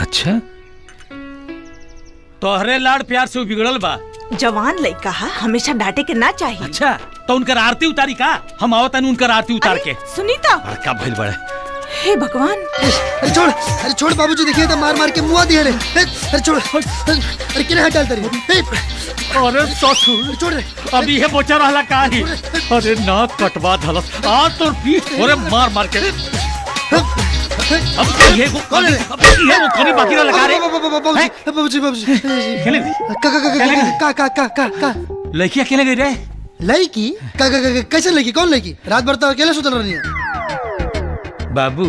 अच्छा, तोहरे लाड़ प्यार से बिगड़ल बा। जवान लड़का हमेशा डांटे के ना चाहिए। अच्छा, तो उनकर आरती उतारी का? हम आवतन उनकर आरती उतार के। सुनीता, बड़का भइल बड़े। हे भगवान। अरे छोड़ बाबूजी, देखिए तो मार मार के मुआ दिए रे। अरे छोड़, अरे किने हाथ डालता रे। अरे ससुर, छोड़ रे। अभी ये बोचा रहला का ही। अरे नाक कटवा धलस आ तोर पीठ ओरे मार मार के। अब ये वो कौन है? अब ये वो कौन बाकी ना लगा रे? बाबूजी खेले का लड़की अकेले गई रे? लड़की कैसे लड़की? कौन लड़की? रात भर तो अकेले सुतल रही है। बाबू,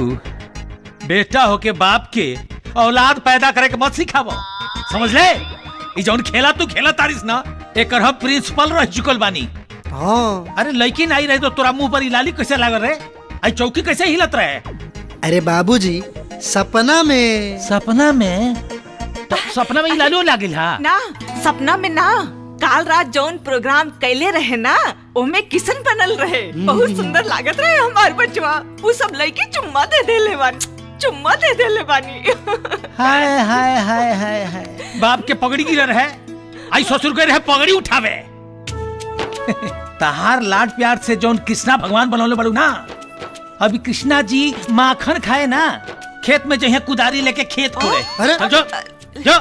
बेटा होके बाप के औलाद पैदा करे के मत सिखावो, समझ ले? ई जौन खेला तू खेला तारिस ना, एकर हम प्रिंसिपल रह चुकल बानी। हाँ। अरे लड़की नहीं रही तो तोरा मुंह पर लाली कैसे लागल रे? आई चौकी कैसे हिलत रहे? अरे बाबूजी, सपना में। सपना में? तो सपना में ही लालू लागिल हा? ना, सपना में ना। काल रात जौन प्रोग्राम कैले रहे ना, ओमे किशन बनल रहे। बहुत सुंदर लागत रहे हमार बचवा। वो सब लड़की चुम्मा दे देले बानी। हाय हाय हाय हाय हाय। बाप के पगड़ी गिर रहे, आई ससुर के रहे पगड़ी उठावे। तहार लाड प्यार से जौन कृष्णा भगवान बनौले बड़ू ना, अभी कृष्णा जी माखन खाए ना, खेत में जहे कुदारी लेके खेत कोड़े। अरे जो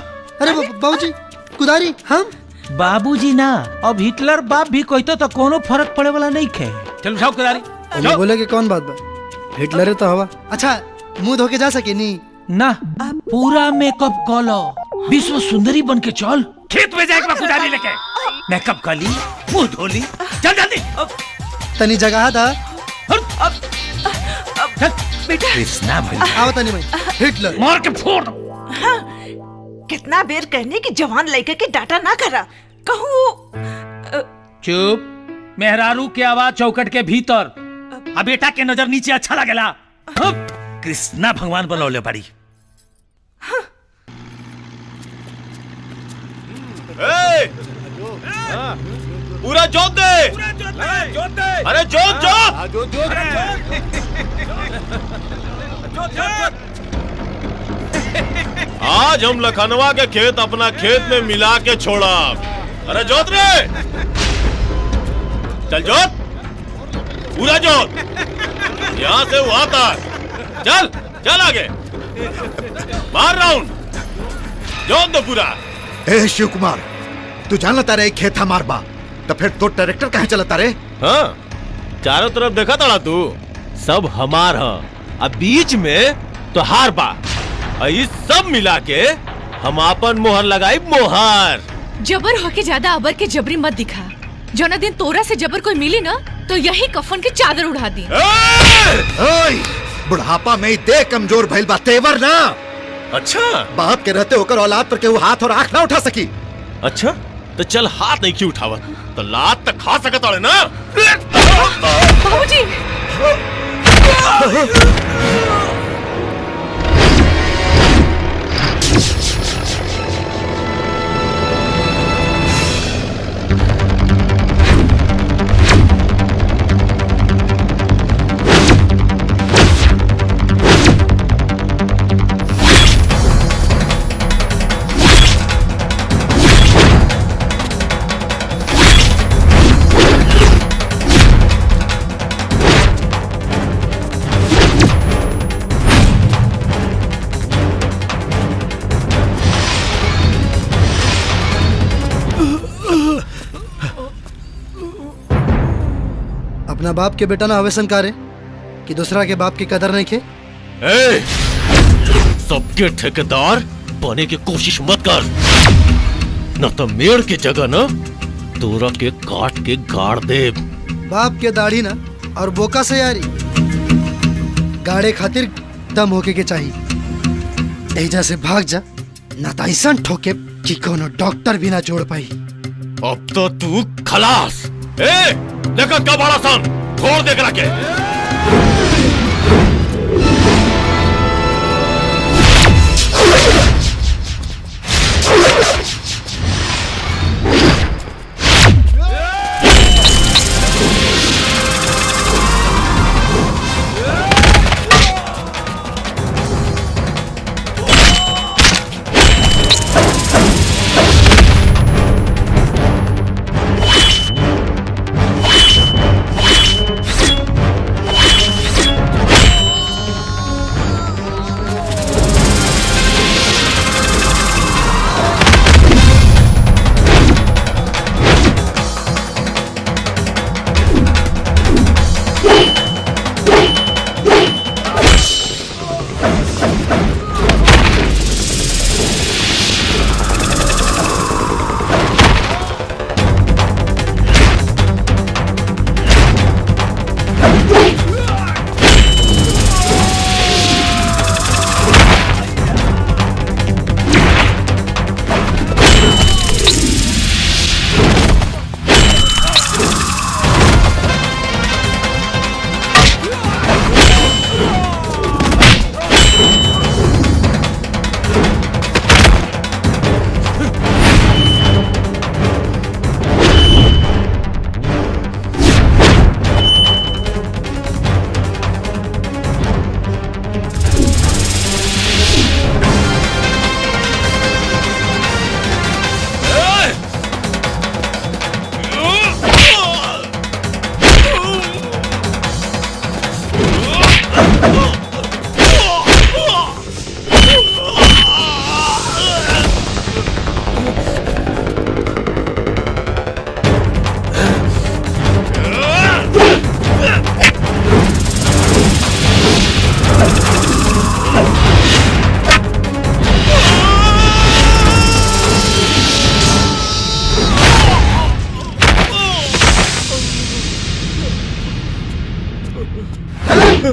अरे बाबूजी, कुदारी हम? बाबूजी ना, अब हिटलर बाप भी कहतो तो कोनो फर्क पड़े वाला नहीं खे। चल उठाओ कुदारी। बोले कि कौन बात बा? हिटलर तो हवा। अच्छा, मुंह धो के जा सके नी? ना, पूरा मेकअप कलो, विश्व सुंदरी बन के चल। खेत में जाके कुदारी लेके मेकअप कर ली, मुंह धो ली, चल जल्दी। तनी जगह था। बेटा कृष्णा भाई आवता नहीं भाई, हिटलर मार के फोड़। कितना बेर कहने की जवान लड़के के डाटा ना करा। कहूँ चुप। मेहरारू की आवाज चौकट के भीतर। अब बेटा के नजर नीचे अच्छा लगेला। कृष्णा भगवान बनौले पड़ी। पूरा जोत दे। अरे जोत। आज हम लखनवा के खेत अपना खेत में मिला के छोड़ा। अरे जोत रे, चल जोत, पूरा जोत, यहाँ से वहां तक। चल आगे, मार राउंड, जोत दो पूरा। ए शिव कुमार, तू जानता रे खेत हमार बा, तो फिर तो ट्रैक्टर कहाँ चलता रे? हाँ, चारों तरफ देखा था तू, सब हमार है। अब बीच में तो हार बा, इस सब मिला के हम अपन मोहर लगाई। मोहर जबर होके ज्यादा अबर के जबरी मत दिखा। जोना दिन तोरा से जबर कोई मिली ना, तो यही कफन की चादर उड़ा दी। बुढ़ापा में दे कमजोर भइल बा, तेवर ना। अच्छा, बाप के रहते होकर औलाद पर केहू हाथ और आंख ना उठा सकी। अच्छा तो चल हाथ नहीं क्यों उठावत, तो लात तक खा सकत है ना। बाबूजी, अपना बाप के बेटा ना हवेसन कारे कि दूसरा के बाप की कदर नहीं खे। सबके ठेकेदार बने की कोशिश मत कर, न तो मेड़ के जगह न तोरा के काट के गाड़ दे। बाप के दाढ़ी ना और बोका से यारी, गाड़े खातिर दम होके के चाहिए। एजा से भाग जा, ना तो ऐसा ठोके कि कोनो डॉक्टर भी ना जोड़ पाई। अब तो तू खलास। देखा क्या बड़ा सन, छोड़ दे करा के।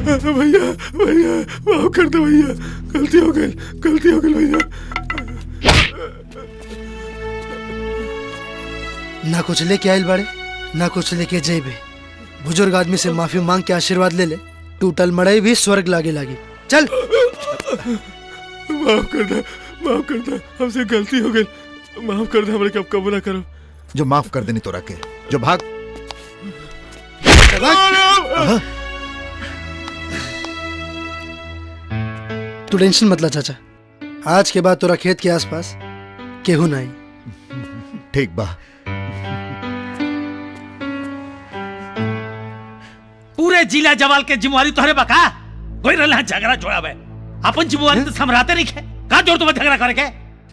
भैया भैया माफ कर दो भैया, गलती हो गई भैया। ना कुछ लेके आयल बाड़े ना कुछ लेके जेबे। बुजुर्ग आदमी से माफी मांग के आशीर्वाद ले ले, टूटल मड़ई भी स्वर्ग लागे लागी। चल माफ कर दो, हमसे गलती हो गई, माफ कर दो, हमारे कब कबूल ना करो। जो माफ कर देनी तोरा के, जो भाग। तू टेंशन मत ला चाचा, आज के बाद तोरा खेत के आसपास केहू नहीं। ठीक बा। पूरे जिला जवाल के जिम्मेवारी तोहरे बका। कोई रहला झगड़ा छोड़ावे, अपन जिम्मेवारी तो समझाते नहीं है। का जोर तुम्हें झगड़ा करे के?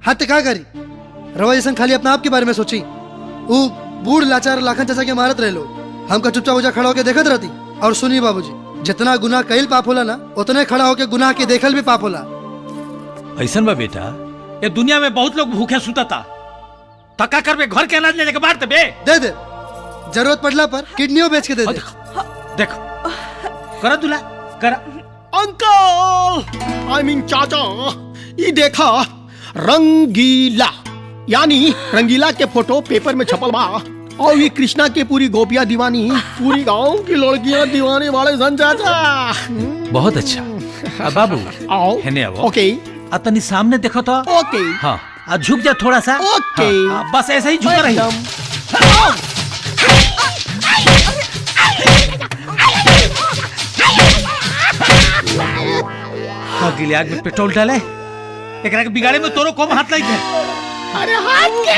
हाँ तो क्या करी, रवा जैसन खाली अपना आप के बारे में सोची। वो बूढ़ लाचार लाखन चाचा के मारत रहे लोग, हमका चुपचाप उजा खड़ा होके देखत रहती। और सुनी बाबूजी, जितना गुनाह कईल पाप होला ना, उतने खड़ा होके गुनाह के देखल भी पाप होला। ऐसन बा बेटा, ये दुनिया में बहुत लोग भूखे सुतता, तका कर बे घर के अनाज लेने के बाद बे दे दे, जरूरत पड़ला पर किडनियों बेच के दे दे। देखो करा दूल्हा करा। अंकल आई मीन चाचा, ये देखा रंगीला, यानी रंगीला के फोटो पेपर में छपल बा। और ये कृष्णा के पूरी गोपियां दीवानी, पूरी गांव की लड़कियां दीवाने वाले सन चाचा। बहुत अच्छा। अब बाबू आओ। हेने आओ। ओके। अतनी सामने देखो तो। ओके। हाँ अब झुक जा थोड़ा सा। ओके। हाँ, बस ऐसे ही झुका रही। अगले आग में पेट्रोल डाले, एकरा के बिगाड़े में तोरो कम हाथ लग गया। अरे हाथ के